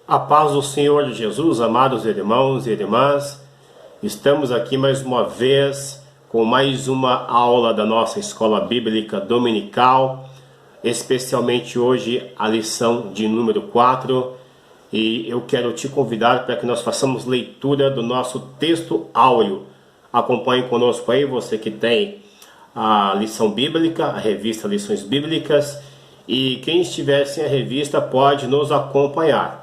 A paz do Senhor Jesus, amados irmãos e irmãs, estamos aqui mais uma vez com mais uma aula da nossa Escola Bíblica Dominical, especialmente hoje a lição de número 4, e eu quero te convidar para que nós façamos leitura do nosso texto áureo. Acompanhe conosco aí, você que tem a lição bíblica, a revista Lições Bíblicas, e quem estiver sem a revista pode nos acompanhar.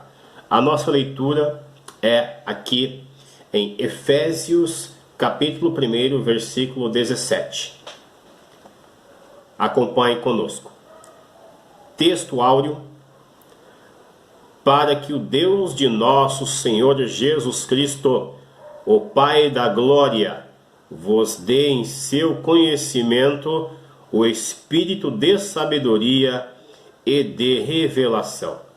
A nossa leitura é aqui em Efésios, capítulo 1, versículo 17. Acompanhe conosco. Texto áureo. Para que o Deus de nosso Senhor Jesus Cristo, o Pai da Glória, vos dê em seu conhecimento o espírito de sabedoria e de revelação.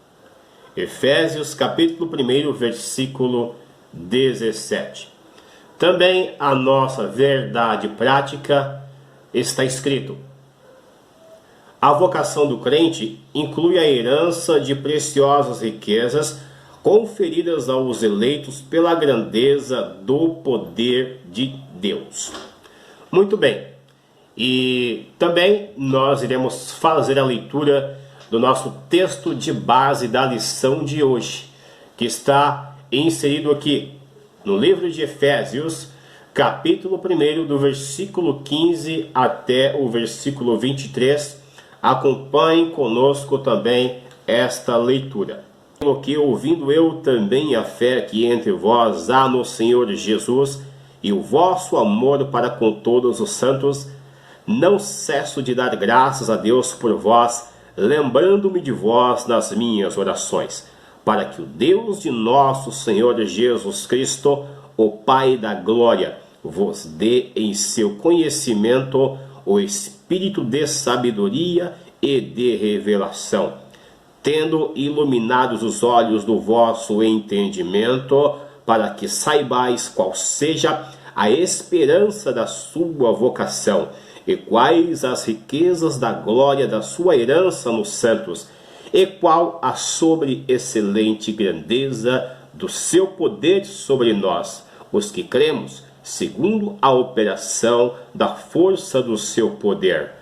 Efésios capítulo 1, versículo 17. Também a nossa verdade prática está escrito: a vocação do crente inclui a herança de preciosas riquezas conferidas aos eleitos pela grandeza do poder de Deus. Muito bem. E também nós iremos fazer a leitura do nosso texto de base da lição de hoje, que está inserido aqui no livro de Efésios, capítulo 1, do versículo 15 até o versículo 23. Acompanhe conosco também esta leitura. Que ouvindo eu também a fé que entre vós há no Senhor Jesus e o vosso amor para com todos os santos, não cesso de dar graças a Deus por vós, lembrando-me de vós nas minhas orações, para que o Deus de nosso Senhor Jesus Cristo, o Pai da Glória, vos dê em seu conhecimento o espírito de sabedoria e de revelação, tendo iluminados os olhos do vosso entendimento, para que saibais qual seja a esperança da sua vocação, e quais as riquezas da glória da sua herança nos santos, e qual a sobre-excelente grandeza do seu poder sobre nós, os que cremos, segundo a operação da força do seu poder,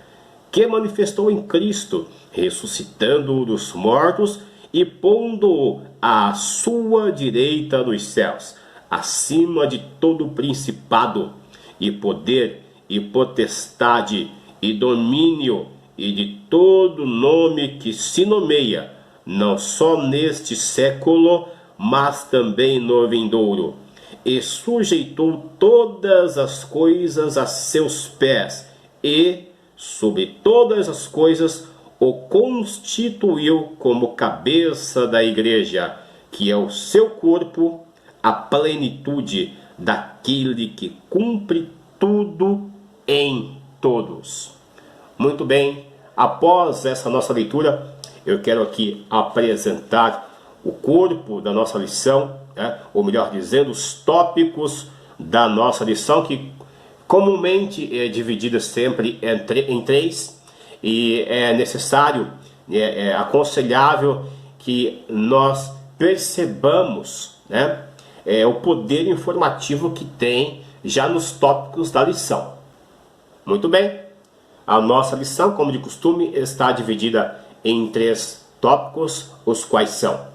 que manifestou em Cristo, ressuscitando-o dos mortos e pondo-o à sua direita nos céus, acima de todo principado e poder e potestade e domínio e de todo nome que se nomeia, não só neste século, mas também no vindouro, e sujeitou todas as coisas a seus pés, e sobre todas as coisas o constituiu como cabeça da igreja, que é o seu corpo, a plenitude daquele que cumpre tudo em todos. Muito bem, após essa nossa leitura, eu quero aqui apresentar o corpo da nossa lição, ou melhor dizendo, os tópicos da nossa lição, que comumente é dividida sempre em três, e é necessário, é aconselhável que nós percebamos o poder informativo que tem já nos tópicos da lição. Muito bem, a nossa lição, como de costume, está dividida em três tópicos, os quais são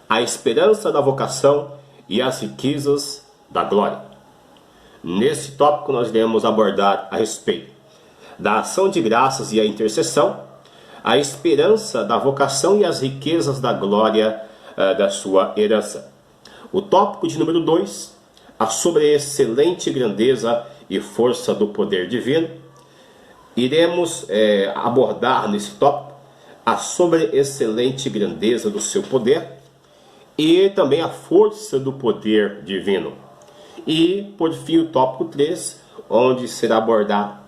a esperança da vocação e as riquezas da glória. Nesse tópico nós iremos abordar a respeito da ação de graças e a intercessão, a esperança da vocação e as riquezas da glória da sua herança. O tópico de número 2, a sobreexcelente grandeza e força do poder divino. Iremos abordar nesse tópico a sobreexcelente grandeza do seu poder e também a força do poder divino. E, por fim, o tópico 3, onde será abordado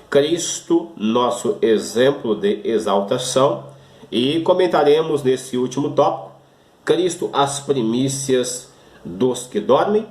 Cristo, nosso exemplo de exaltação, e comentaremos nesse último tópico Cristo, as primícias dos que dormem,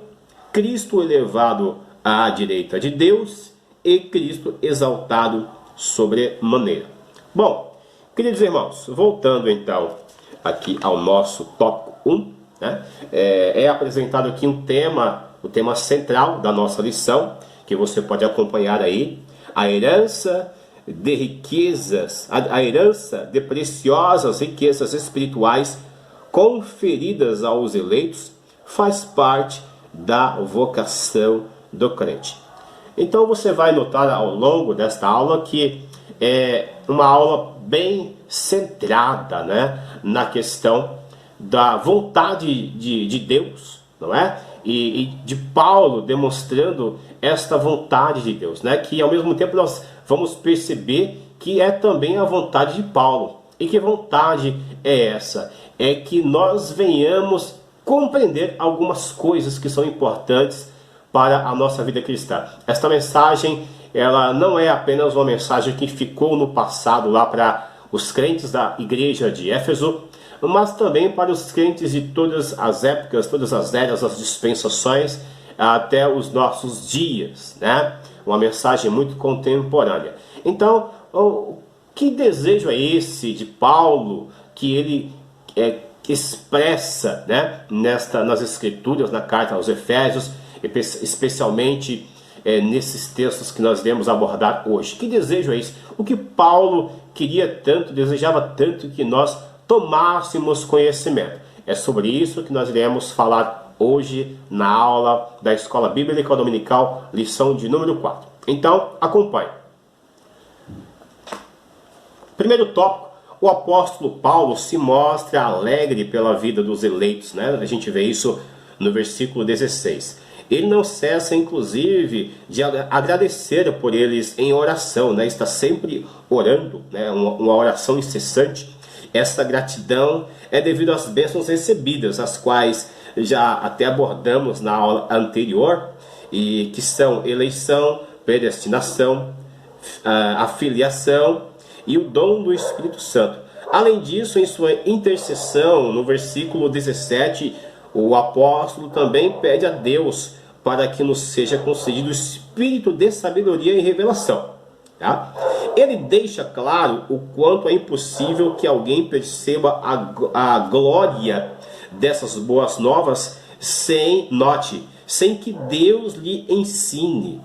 Cristo elevado à direita de Deus e Cristo exaltado sobremaneira. Bom, queridos irmãos, voltando então aqui ao nosso tópico 1, né? É apresentado aqui o tema central da nossa lição, que você pode acompanhar aí: a herança de riquezas, a herança de preciosas riquezas espirituais conferidas aos eleitos faz parte da vocação do crente. Então você vai notar ao longo desta aula que é uma aula bem centrada, né, na questão da vontade de Deus, não é? E de Paulo demonstrando esta vontade de Deus, né? Que ao mesmo tempo nós vamos perceber que é também a vontade de Paulo. E que vontade é essa? É que nós venhamos compreender algumas coisas que são importantes para a nossa vida cristã. Esta mensagem, ela não é apenas uma mensagem que ficou no passado lá para os crentes da igreja de Éfeso, mas também para os crentes de todas as épocas, todas as eras, as dispensações, até os nossos dias, né? Uma mensagem muito contemporânea. Então, que desejo é esse de Paulo que ele expressa, né, nas Escrituras, na carta aos Efésios, especialmente nesses textos que nós iremos abordar hoje? Que desejo é esse? O que Paulo queria tanto, desejava tanto que nós tomássemos conhecimento. É sobre isso que nós iremos falar hoje na aula da Escola Bíblica Dominical, lição de número 4. Então, acompanhe. Primeiro tópico: o apóstolo Paulo se mostra alegre pela vida dos eleitos, né? A gente vê isso no versículo 16. Ele não cessa, inclusive, de agradecer por eles em oração, né? Está sempre orando, né? Uma oração incessante. Essa gratidão é devido às bênçãos recebidas, as quais já até abordamos na aula anterior, e que são eleição, predestinação, a filiação e o dom do Espírito Santo. Além disso, em sua intercessão, no versículo 17, o apóstolo também pede a Deus para que nos seja concedido o espírito de sabedoria e revelação. Tá? Ele deixa claro o quanto é impossível que alguém perceba a glória dessas boas novas sem que Deus lhe ensine.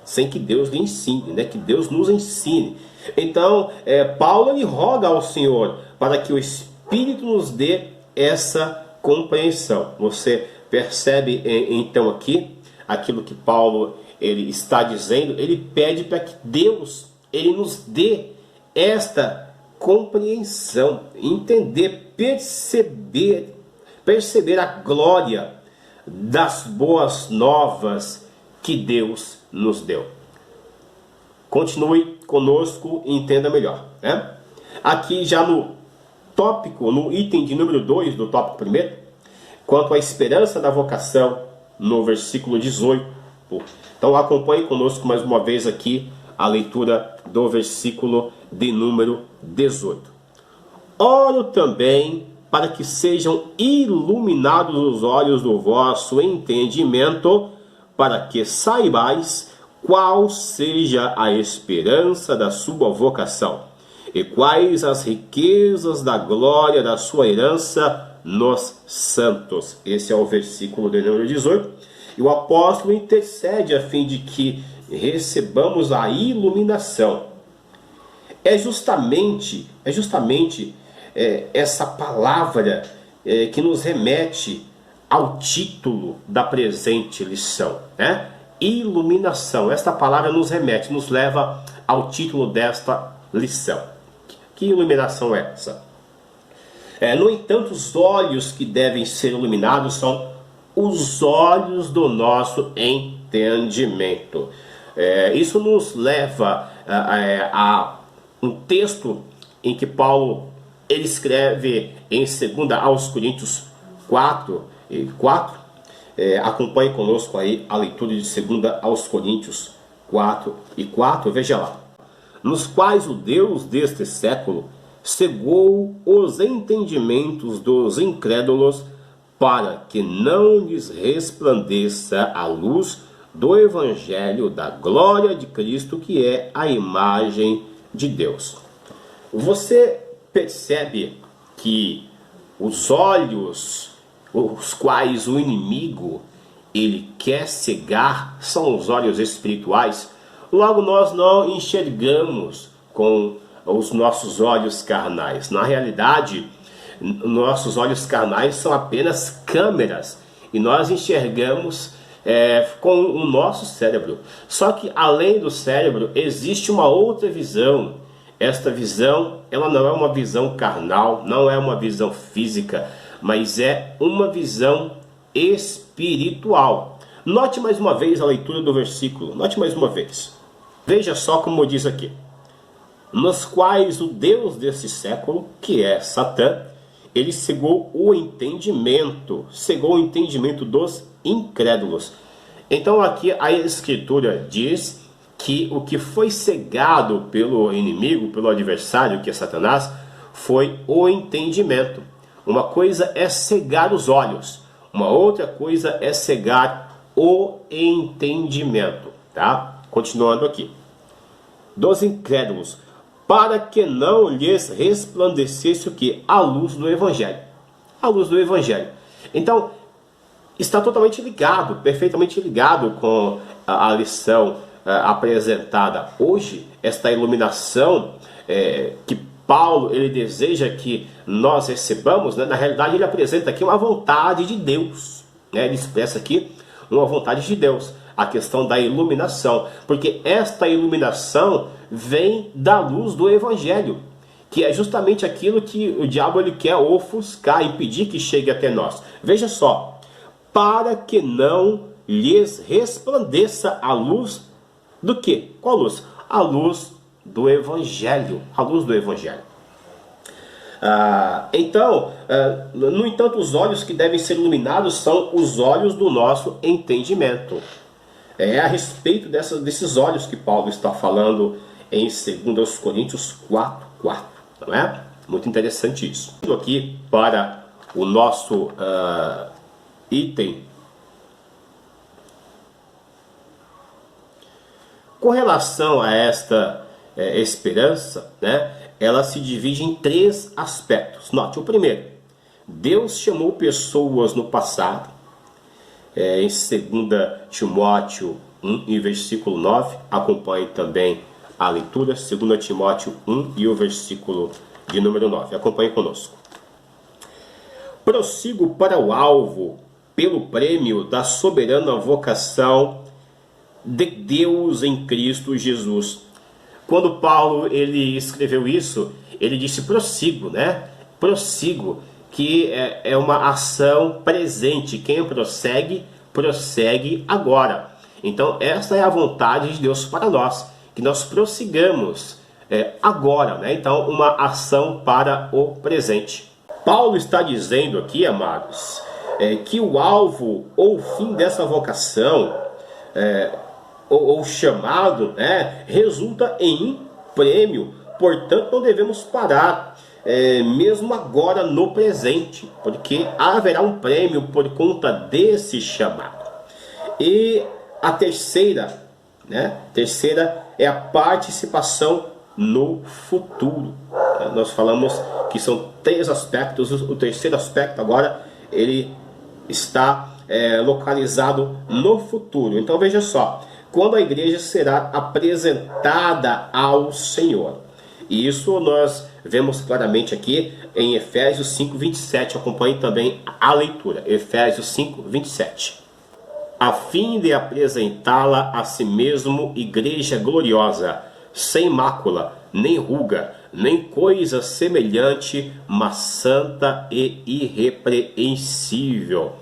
Sem que Deus lhe ensine, né? Que Deus nos ensine. Então, Paulo ele roga ao Senhor para que o Espírito nos dê essa compreensão. Você percebe então aqui aquilo que Paulo ele está dizendo? Ele pede para que Deus ele nos dê esta compreensão, entender, perceber a glória das boas novas que Deus nos deu. Continue conosco e entenda melhor, né? Aqui já no item de número 2 do tópico 1, quanto à esperança da vocação, no versículo 18. Então acompanhe conosco mais uma vez aqui a leitura do versículo de número 18. Oro também para que sejam iluminados os olhos do vosso entendimento, para que saibais qual seja a esperança da sua vocação, e quais as riquezas da glória da sua herança nos santos. Esse é o versículo de número 18. E o apóstolo intercede a fim de que recebamos a iluminação. É justamente essa palavra que nos remete ao título da presente lição, né? Iluminação. Esta palavra nos remete, nos leva ao título desta lição. Que iluminação é essa? No entanto, os olhos que devem ser iluminados são os olhos do nosso entendimento. Isso nos leva a um texto em que Paulo ele escreve em 2 aos Coríntios 4. Acompanhe conosco aí a leitura de 2 aos Coríntios 4:4. Veja lá. Nos quais o Deus deste século cegou os entendimentos dos incrédulos, para que não lhes resplandeça a luz do Evangelho da glória de Cristo, que é a imagem de Deus. Você percebe que os olhos os quais o inimigo ele quer cegar, são os olhos espirituais. Logo nós não enxergamos com os nossos olhos carnais. Na realidade, nossos olhos carnais são apenas câmeras e nós enxergamos com o nosso cérebro. Só que além do cérebro existe uma outra visão. Esta visão, ela não é uma visão carnal, não é uma visão física, mas é uma visão espiritual. Note mais uma vez a leitura do versículo. Note mais uma vez. Veja só como diz aqui. Nos quais o Deus desse século, que é Satã, ele cegou o entendimento dos incrédulos. Então aqui a Escritura diz que o que foi cegado pelo inimigo, pelo adversário, que é Satanás, foi o entendimento. Uma coisa é cegar os olhos, uma outra coisa é cegar o entendimento, tá? Continuando aqui. Dos incrédulos, para que não lhes resplandecesse o que? A luz do Evangelho. A luz do Evangelho. Então, está totalmente ligado, perfeitamente ligado com a lição apresentada hoje, esta iluminação que Paulo ele deseja que nós recebamos, né? Na realidade ele apresenta aqui uma vontade de Deus, né? Ele expressa aqui uma vontade de Deus, a questão da iluminação, porque esta iluminação vem da luz do Evangelho, que é justamente aquilo que o diabo ele quer ofuscar, impedir que chegue até nós. Veja só, para que não lhes resplandeça a luz do quê? Qual luz? A luz do Evangelho. A luz do Evangelho. No entanto, os olhos que devem ser iluminados são os olhos do nosso entendimento. É a respeito desses olhos que Paulo está falando em 2 Coríntios 4:4, não é? Muito interessante isso. Indo aqui para o nosso item. Com relação a esta esperança, né, ela se divide em 3 aspectos. Note, o primeiro, Deus chamou pessoas no passado, em 2 Timóteo 1 e versículo 9, acompanhe também a leitura, 2 Timóteo 1 e o versículo de número 9, acompanhe conosco. Prossigo para o alvo, pelo prêmio da soberana vocação de Deus em Cristo Jesus. Quando Paulo ele escreveu isso, ele disse prossigo, né? Prossigo, que é uma ação presente. Quem prossegue, prossegue agora. Então essa é a vontade de Deus para nós, que nós prossigamos agora, né? Então uma ação para o presente. Paulo está dizendo aqui, amados, que o alvo ou o fim dessa vocação ou chamado, né, resulta em um prêmio. Portanto, não devemos parar, mesmo agora no presente, porque haverá um prêmio por conta desse chamado. E a terceira, né, é a participação no futuro. Nós falamos que são 3 aspectos. O terceiro aspecto agora ele está localizado no futuro. Então veja só, quando a igreja será apresentada ao Senhor. E isso nós vemos claramente aqui em Efésios 5:27. Acompanhe também a leitura. Efésios 5:27. A fim de apresentá-la a si mesmo igreja gloriosa, sem mácula, nem ruga, nem coisa semelhante, mas santa e irrepreensível.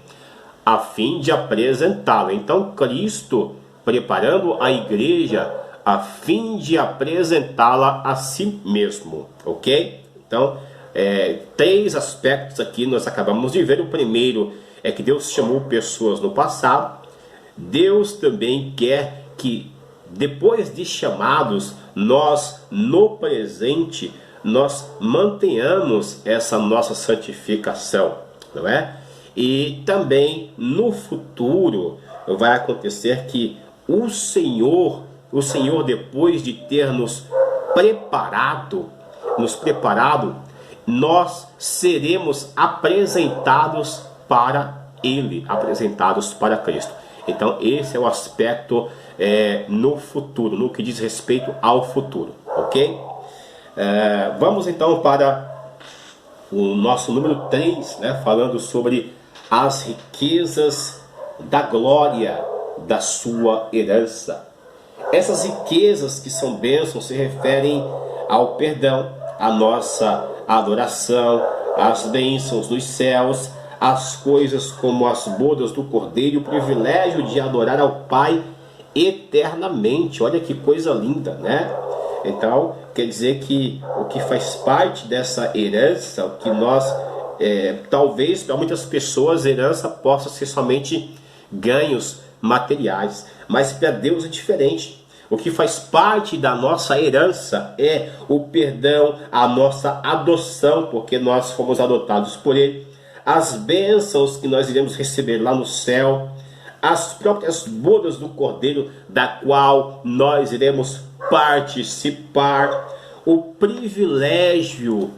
A fim de apresentá-la. Então Cristo preparando a igreja a fim de apresentá-la a si mesmo, ok? Então, 3 aspectos aqui nós acabamos de ver. O primeiro é que Deus chamou pessoas no passado. Deus também quer que depois de chamados, nós no presente, nós mantenhamos essa nossa santificação, não é? E também no futuro vai acontecer que o Senhor depois de ter nos preparado, nós seremos apresentados para Ele, apresentados para Cristo. Então esse é o aspecto no futuro, no que diz respeito ao futuro, ok? Vamos então para o nosso número 3, né, falando sobre as riquezas da glória da sua herança. Essas riquezas que são bênçãos se referem ao perdão, à nossa adoração, às bênçãos dos céus, as coisas como as bodas do Cordeiro e o privilégio de adorar ao Pai eternamente. Olha que coisa linda, né? Então, quer dizer que o que faz parte dessa herança, o que nós, talvez para muitas pessoas, herança possa ser somente ganhos materiais, mas para Deus é diferente. O que faz parte da nossa herança é o perdão, a nossa adoção, porque nós fomos adotados por Ele, as bênçãos que nós iremos receber lá no céu, as próprias bodas do Cordeiro, da qual nós iremos participar, o privilégio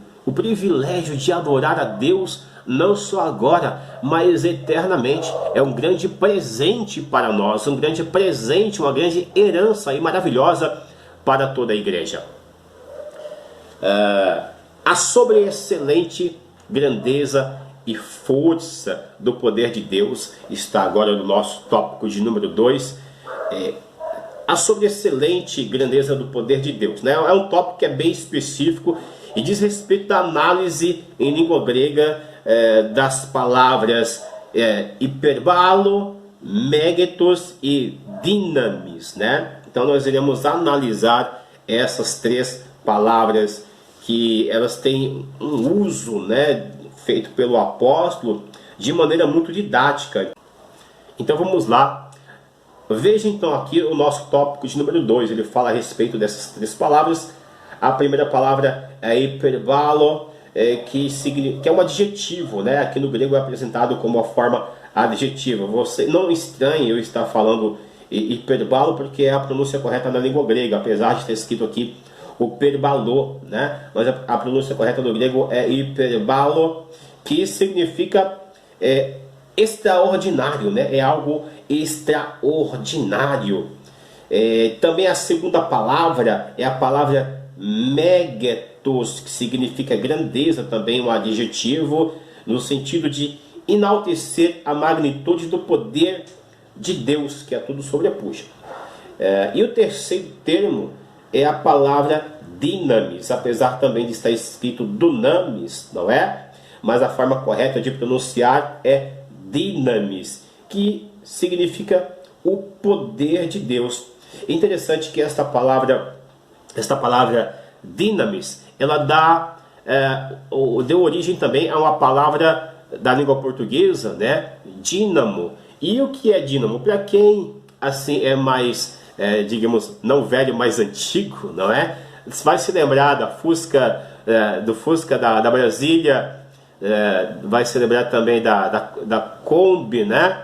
de adorar a Deus, não só agora, mas eternamente. É um grande presente para nós, um grande presente, uma grande herança e maravilhosa para toda a igreja. A sobreexcelente grandeza e força do poder de Deus está agora no nosso tópico de número 2. A sobreexcelente grandeza do poder de Deus, né? É um tópico que é bem específico e diz respeito à análise em língua grega das palavras hiperbalo, megetos e dinamis, né? Então nós iremos analisar essas três palavras, que elas têm um uso, né, feito pelo apóstolo de maneira muito didática. Então vamos lá. Veja então aqui o nosso tópico de número 2. Ele fala a respeito dessas três palavras. A primeira palavra é hiperbalo, que é um adjetivo, né? Aqui no grego é apresentado como uma forma adjetiva. Você não estranhe eu estar falando hiperbalo, porque é a pronúncia correta na língua grega, apesar de ter escrito aqui o perbalo, né? Mas a pronúncia correta do grego é hiperbalo, que significa extraordinário, né? É algo extraordinário. Também a segunda palavra é a palavra megetos, que significa grandeza, também um adjetivo, no sentido de enaltecer a magnitude do poder de Deus, que a tudo sobrepuja. E o terceiro termo é a palavra dinamis, apesar também de estar escrito dunamis, não é? Mas a forma correta de pronunciar é dinamis, que significa o poder de Deus. É interessante que esta palavra dinamis, ela deu origem também a uma palavra da língua portuguesa, né? Dínamo. E o que é dínamo? Para quem assim é mais, digamos, não velho, mais antigo, não é? Vai se lembrar da Fusca, do Fusca da Brasília, vai se lembrar também da Kombi, né?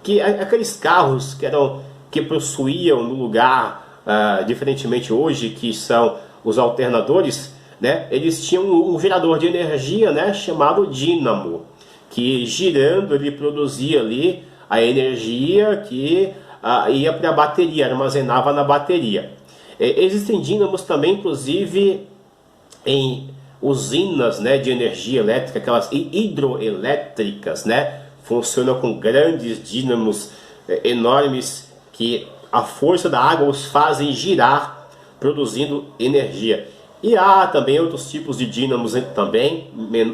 Que aqueles carros que possuíam no lugar, diferentemente hoje, que são os alternadores, né? Eles tinham um gerador de energia, né? Chamado dínamo, que girando ele produzia ali a energia que ia para a bateria, armazenava na bateria. Existem dínamos também, inclusive, em usinas, né, de energia elétrica, aquelas hidroelétricas, né? Funcionam com grandes dínamos enormes que a força da água os fazem girar, produzindo energia. E há também outros tipos de dínamos também,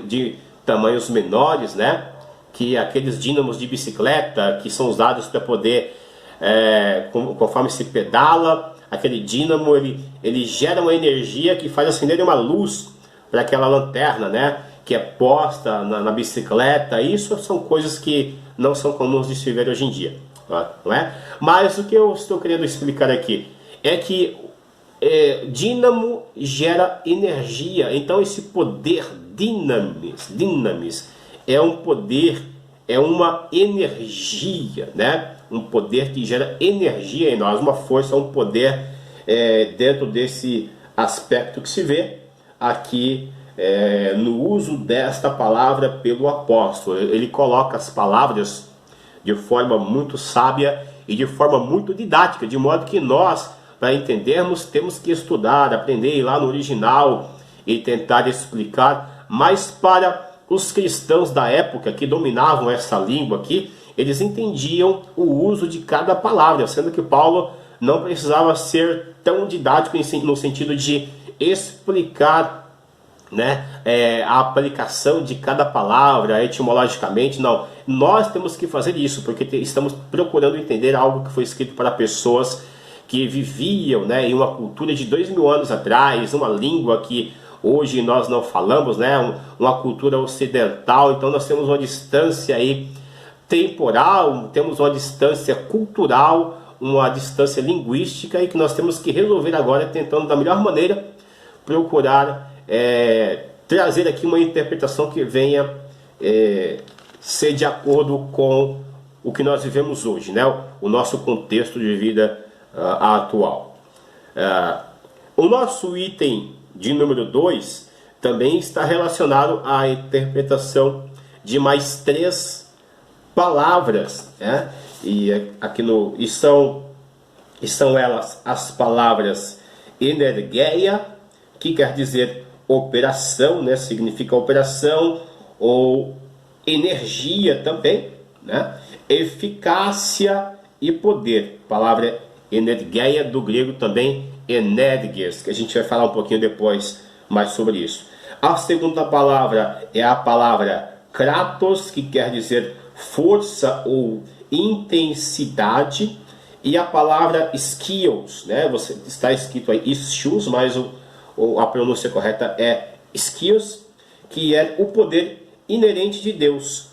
de tamanhos menores, né? Que aqueles dínamos de bicicleta, que são usados para poder, conforme se pedala, aquele dínamo ele gera uma energia que faz acender uma luz para aquela lanterna, né? Que é posta na bicicleta. Isso são coisas que não são comuns de se ver hoje em dia, não é? Mas o que eu estou querendo explicar aqui é que dínamo gera energia. Então esse poder dinamis é um poder, é uma energia, né? Um poder que gera energia em nós, uma força, um poder dentro desse aspecto que se vê aqui no uso desta palavra pelo apóstolo. Ele coloca as palavras de forma muito sábia e de forma muito didática, de modo que nós, para entendermos, temos que estudar, aprender, ir lá no original e tentar explicar. Mas para os cristãos da época que dominavam essa língua aqui, eles entendiam o uso de cada palavra, sendo que Paulo não precisava ser tão didático no sentido de explicar, né, a aplicação de cada palavra etimologicamente. Não, nós temos que fazer isso, porque estamos procurando entender algo que foi escrito para pessoas que viviam, né, em uma cultura de 2000 anos atrás, uma língua que hoje nós não falamos, né, uma cultura ocidental. Então nós temos uma distância aí temporal, temos uma distância cultural, uma distância linguística, e que nós temos que resolver agora, tentando da melhor maneira procurar trazer aqui uma interpretação que venha ser de acordo com o que nós vivemos hoje, né? O nosso contexto de vida atual. O nosso item de número 2 também está relacionado à interpretação de mais 3 palavras, né? E são elas as palavras energeia, que quer dizer operação, né? Significa operação ou energia também, né? Eficácia e poder. Palavra energeia, do grego também energias, que a gente vai falar um pouquinho depois mais sobre isso. A segunda palavra é a palavra kratos, que quer dizer força ou intensidade, e a palavra skills, né? Você está escrito aí skills, mas a pronúncia correta é skills, que é o poder inerente de Deus.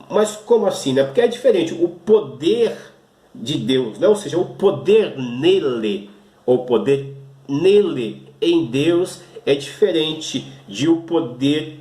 Mas como assim, né? Porque é diferente o poder de Deus, né? Ou seja, o poder nele, ou poder nele em Deus, é diferente de o poder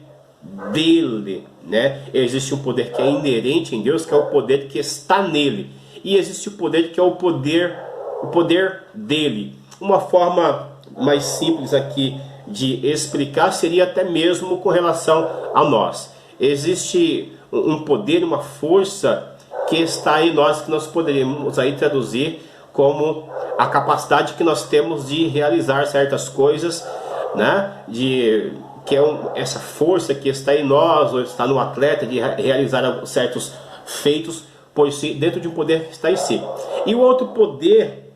dele, né? Existe um poder que é inerente em Deus, que é o poder que está nele, e existe o poder que é o poder dele. Uma forma mais simples aqui de explicar seria até mesmo com relação a nós. Existe um poder, uma força que está em nós, que nós poderíamos aí traduzir como a capacidade que nós temos de realizar certas coisas, né? Essa força que está em nós, ou está no atleta, de realizar certos feitos por si, dentro de um poder que está em si. E o outro poder,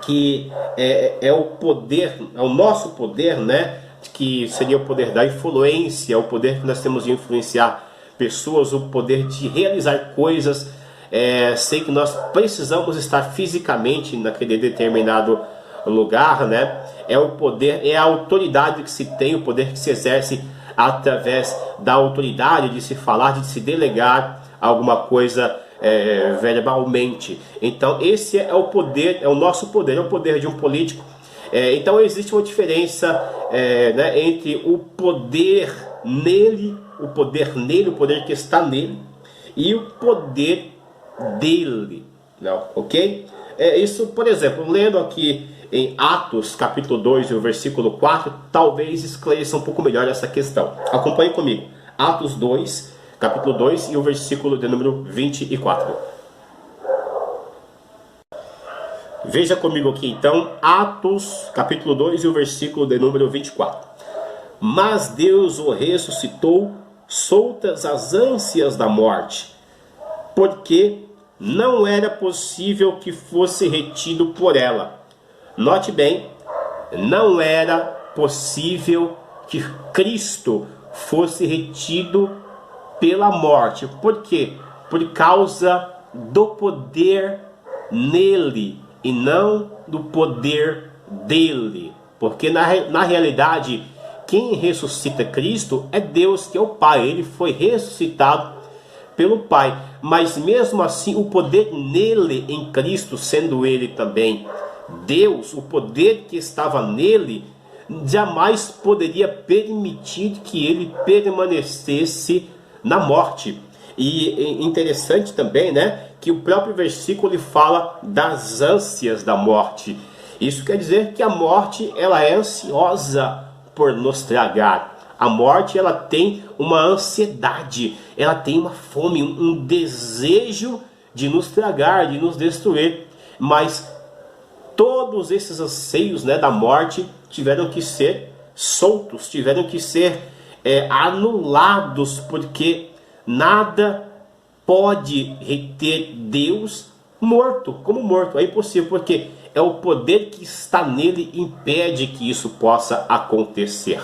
que é o nosso poder, né? Que seria o poder da influência, o poder que nós temos de influenciar pessoas, o poder de realizar coisas, sem que nós precisamos estar fisicamente naquele determinado lugar, né? É o poder, é a autoridade que se tem, o poder que se exerce através da autoridade de se falar, de se delegar alguma coisa verbalmente. Então esse é o poder, é o nosso poder, é o poder de um político. Então existe uma diferença, né, entre o poder nele, o poder que está nele, e o poder dele, não, ok? Isso, por exemplo, lendo aqui em Atos capítulo 2 e o versículo 4, talvez esclareça um pouco melhor essa questão. Acompanhe comigo, Atos 2, capítulo 2 e o versículo de número 24. Veja comigo aqui então, Atos capítulo 2 e o versículo de número 24. Mas Deus o ressuscitou, soltas as ânsias da morte, porque não era possível que fosse retido por ela. Note bem, não era possível que Cristo fosse retido pela morte. Por quê? Por causa do poder nele e não do poder dele. Porque na realidade, quem ressuscita Cristo é Deus, que é o Pai. Ele foi ressuscitado pelo Pai. Mas mesmo assim, o poder nele, em Cristo, sendo ele também Deus, o poder que estava nele, jamais poderia permitir que ele permanecesse na morte. E interessante também, né, que o próprio versículo ele fala das ânsias da morte. Isso quer dizer que a morte, ela é ansiosa por nos tragar. A morte, ela tem uma ansiedade, ela tem uma fome, um desejo de nos tragar, de nos destruir. Mas todos esses anseios, né, da morte tiveram que ser soltos, tiveram que ser anulados, porque nada pode reter Deus morto, como morto. É impossível, porque é o poder que está nele impede que isso possa acontecer.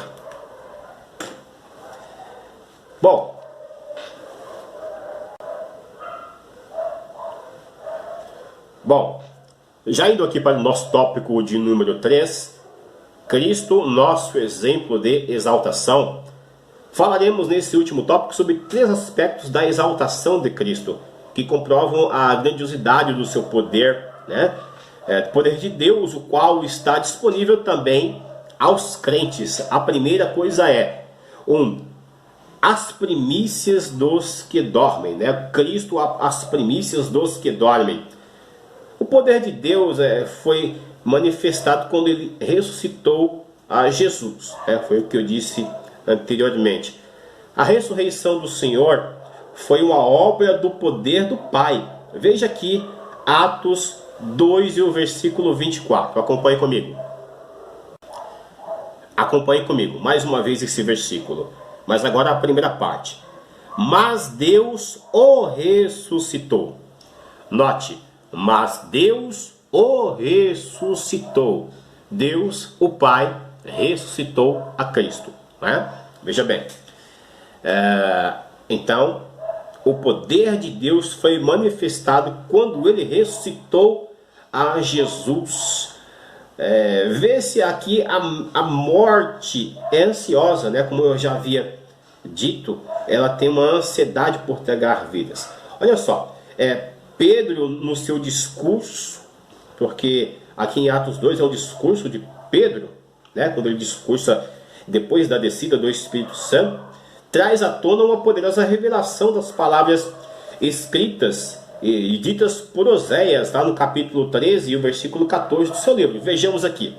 Bom, já indo aqui para o nosso tópico de número 3, Cristo, nosso exemplo de exaltação. Falaremos nesse último tópico sobre 3 aspectos da exaltação de Cristo, que comprovam a grandiosidade do seu poder, né? Poder de Deus, o qual está disponível também aos crentes. A primeira coisa é as primícias dos que dormem, né? Cristo, as primícias dos que dormem. O poder de Deus foi manifestado quando ele ressuscitou a Jesus. Foi o que eu disse anteriormente. A ressurreição do Senhor foi uma obra do poder do Pai. Veja aqui Atos 2 e o versículo 24. Acompanhe comigo. Acompanhe comigo mais uma vez esse versículo. Mas agora a primeira parte. Mas Deus o ressuscitou. Note, mas Deus o ressuscitou. Deus, o Pai, ressuscitou a Cristo, né? Veja bem. Então, o poder de Deus foi manifestado quando ele ressuscitou a Jesus. Vê-se aqui a morte é ansiosa, né? Como eu já havia dito, ela tem uma ansiedade por tragar vidas. Olha só, Pedro, no seu discurso, porque aqui em Atos 2 é o discurso de Pedro, né, quando ele discursa depois da descida do Espírito Santo, traz à tona uma poderosa revelação das palavras escritas e ditas por Oséias, lá no capítulo 13 e o versículo 14 do seu livro. Vejamos aqui.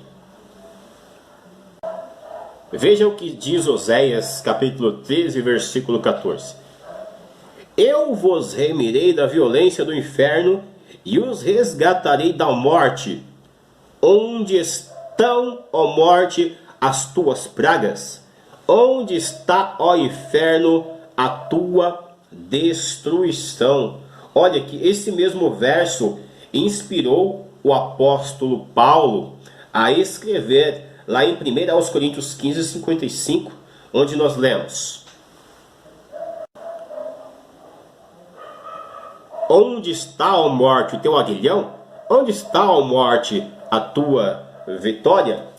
Veja o que diz Oséias, capítulo 13, versículo 14. Eu vos remirei da violência do inferno e os resgatarei da morte. Onde estão, ó morte, as tuas pragas? Onde está, ó inferno, a tua destruição? Olha que esse mesmo verso inspirou o apóstolo Paulo a escrever lá em 1 Coríntios 15, 55, onde nós lemos: onde está, ó morte, o teu aguilhão? Onde está, ó morte, a tua vitória?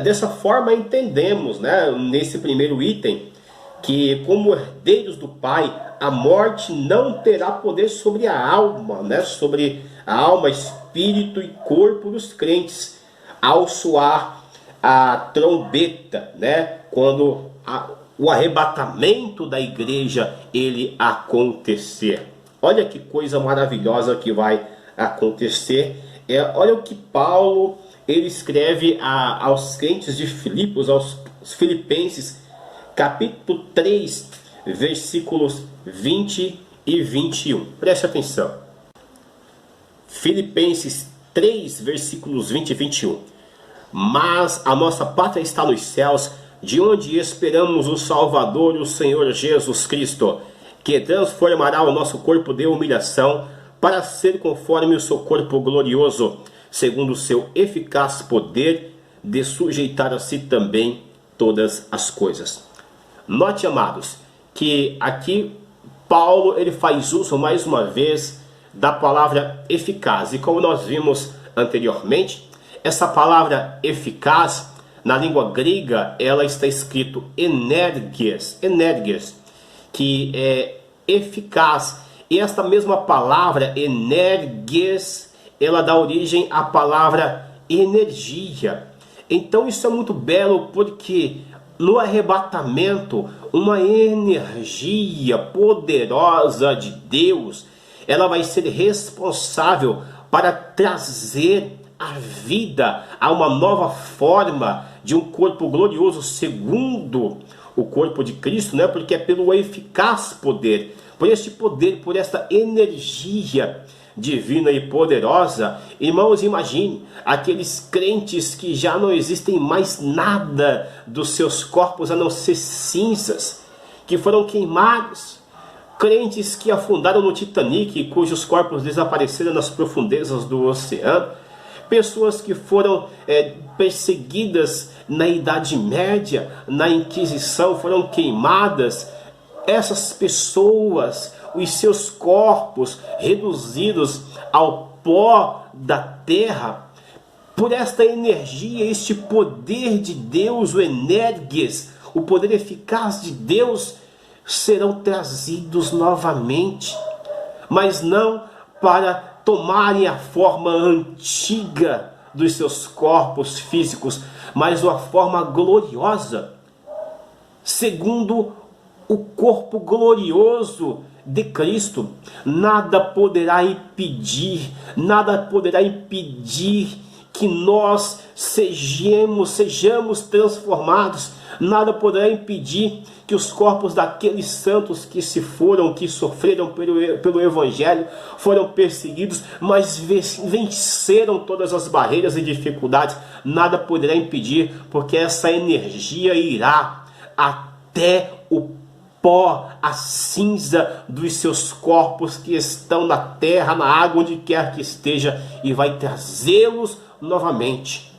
Dessa forma entendemos, né, nesse primeiro item, que como herdeiros do Pai, a morte não terá poder sobre a alma, né, sobre a alma, espírito e corpo dos crentes, ao soar a trombeta, né, quando o arrebatamento da igreja ele acontecer. Olha que coisa maravilhosa que vai acontecer. Olha o que Paulo ele escreve aos crentes de Filipos, aos filipenses, capítulo 3, versículos 20 e 21. Preste atenção. Filipenses 3, versículos 20 e 21. Mas a nossa pátria está nos céus, de onde esperamos o Salvador, o Senhor Jesus Cristo, que transformará o nosso corpo de humilhação para ser conforme o seu corpo glorioso, segundo o seu eficaz poder de sujeitar a si também todas as coisas. Note, amados, que aqui Paulo ele faz uso mais uma vez da palavra eficaz. E como nós vimos anteriormente, essa palavra eficaz, na língua grega, ela está escrito energias, que é eficaz. E esta mesma palavra, energias, ela dá origem à palavra energia. Então isso é muito belo, porque no arrebatamento, uma energia poderosa de Deus, ela vai ser responsável para trazer a vida a uma nova forma de um corpo glorioso segundo o corpo de Cristo, né? Porque é pelo eficaz poder, por este poder, por esta energia divina e poderosa. Irmãos, imagine aqueles crentes que já não existem mais nada dos seus corpos a não ser cinzas, que foram queimados, crentes que afundaram no Titanic, cujos corpos desapareceram nas profundezas do oceano, pessoas que foram perseguidas na Idade Média, na Inquisição, foram queimadas. Essas pessoas, os seus corpos reduzidos ao pó da terra, por esta energia, este poder de Deus, o Energes, o poder eficaz de Deus, serão trazidos novamente, mas não para tomarem a forma antiga dos seus corpos físicos, mas uma forma gloriosa, segundo o corpo glorioso de Cristo. Nada poderá impedir que nós sejamos transformados. Nada poderá impedir que os corpos daqueles santos que se foram, que sofreram pelo Evangelho, foram perseguidos, mas venceram todas as barreiras e dificuldades. Nada poderá impedir, porque essa energia irá até o pó, a cinza dos seus corpos que estão na terra, na água, onde quer que esteja, e vai trazê-los novamente.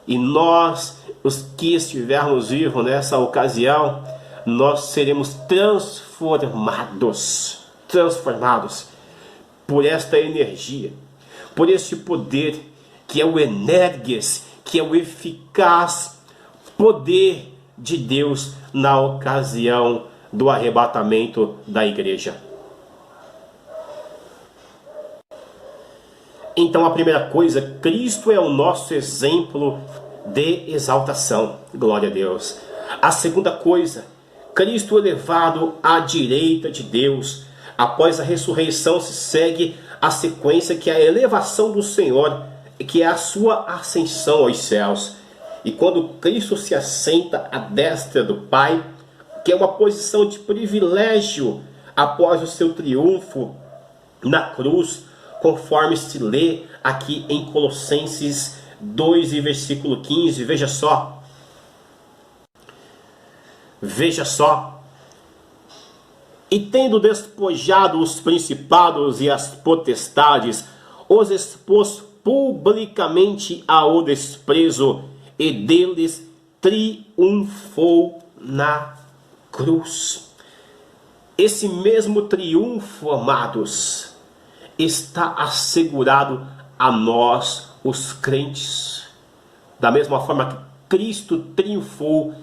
E nós, os que estivermos vivos nessa ocasião, nós seremos transformados por esta energia, por este poder que é o Energes, que é o eficaz poder de Deus na ocasião do arrebatamento da igreja. Então, a primeira coisa, Cristo é o nosso exemplo de exaltação. Glória a Deus. A segunda coisa, Cristo elevado à direita de Deus. Após a ressurreição se segue a sequência, que é a elevação do Senhor, que é a sua ascensão aos céus. E quando Cristo se assenta à destra do Pai, que é uma posição de privilégio após o seu triunfo na cruz, conforme se lê aqui em Colossenses 2 e versículo 15, veja só. E tendo despojado os principados e as potestades, os expôs publicamente ao desprezo, e deles triunfou na cruz. Esse mesmo triunfo, amados, está assegurado a nós, os crentes. Da mesma forma que Cristo triunfou,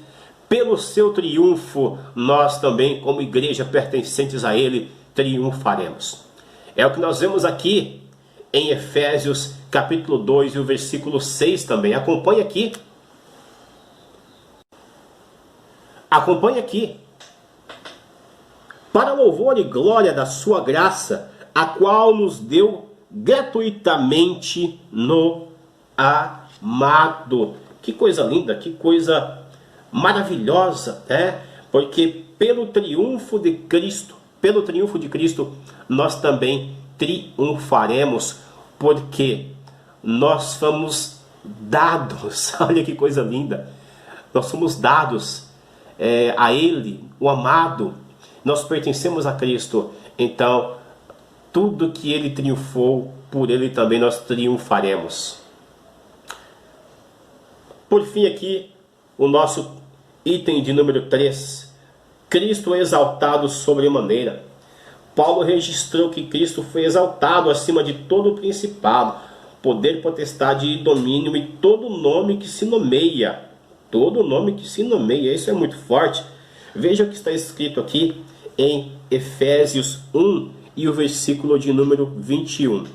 pelo seu triunfo, nós também, como igreja pertencentes a Ele, triunfaremos. É o que nós vemos aqui em Efésios capítulo 2 e o versículo 6 também. Acompanhe aqui. Para louvor e glória da sua graça, a qual nos deu gratuitamente no amado. Que coisa linda, que coisa maravilhosa, né? Porque pelo triunfo de Cristo, nós também triunfaremos, porque nós fomos dados, olha que coisa linda, nós somos dados a Ele, o amado, nós pertencemos a Cristo, então tudo que Ele triunfou, por Ele também nós triunfaremos. Por fim aqui, o nosso item de número 3, Cristo exaltado sobremaneira. Paulo registrou que Cristo foi exaltado acima de todo o principado, poder, potestade e domínio, e todo nome que se nomeia. Todo nome que se nomeia, isso é muito forte. Veja o que está escrito aqui em Efésios 1 e o versículo de número 21.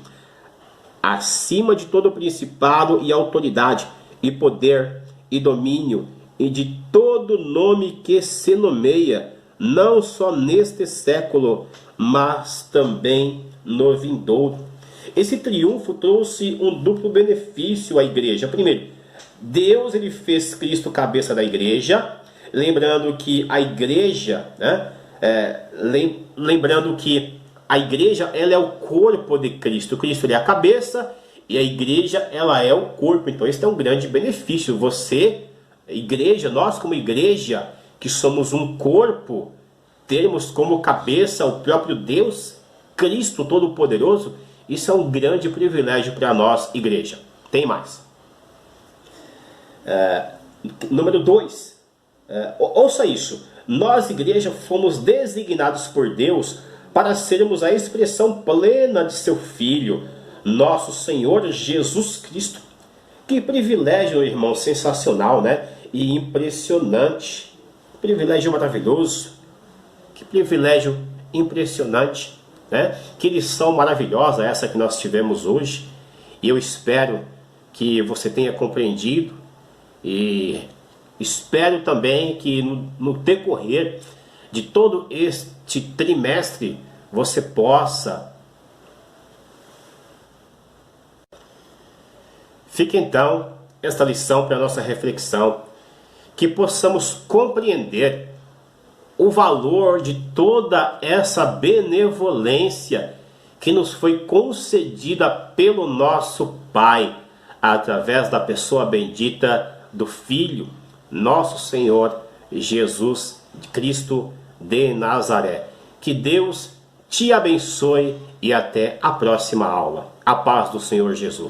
Acima de todo principado e autoridade, e poder, e domínio, e de todo nome que se nomeia, não só neste século, mas também no vindouro. Esse triunfo trouxe um duplo benefício à igreja. Primeiro, Deus ele fez Cristo cabeça da igreja, lembrando que a igreja, né, lembrando que a igreja ela é o corpo de Cristo. Cristo ele é a cabeça e a igreja ela é o corpo. Então esse é um grande benefício. Você, igreja, nós como igreja, que somos um corpo, termos como cabeça o próprio Deus, Cristo Todo-Poderoso, isso é um grande privilégio para nós, igreja. Tem mais. Número 2. Ouça isso. Nós, igreja, fomos designados por Deus para sermos a expressão plena de seu Filho, nosso Senhor Jesus Cristo. Que privilégio, irmão, sensacional, né? E impressionante. Privilégio maravilhoso. Que privilégio impressionante, né? Que lição maravilhosa essa que nós tivemos hoje. E eu espero que você tenha compreendido e espero também que no decorrer de todo este trimestre você possa. Fica então esta lição para a nossa reflexão, que possamos compreender o valor de toda essa benevolência que nos foi concedida pelo nosso Pai, através da pessoa bendita do Filho, nosso Senhor Jesus Cristo de Nazaré. Que Deus te abençoe e até a próxima aula. A paz do Senhor Jesus.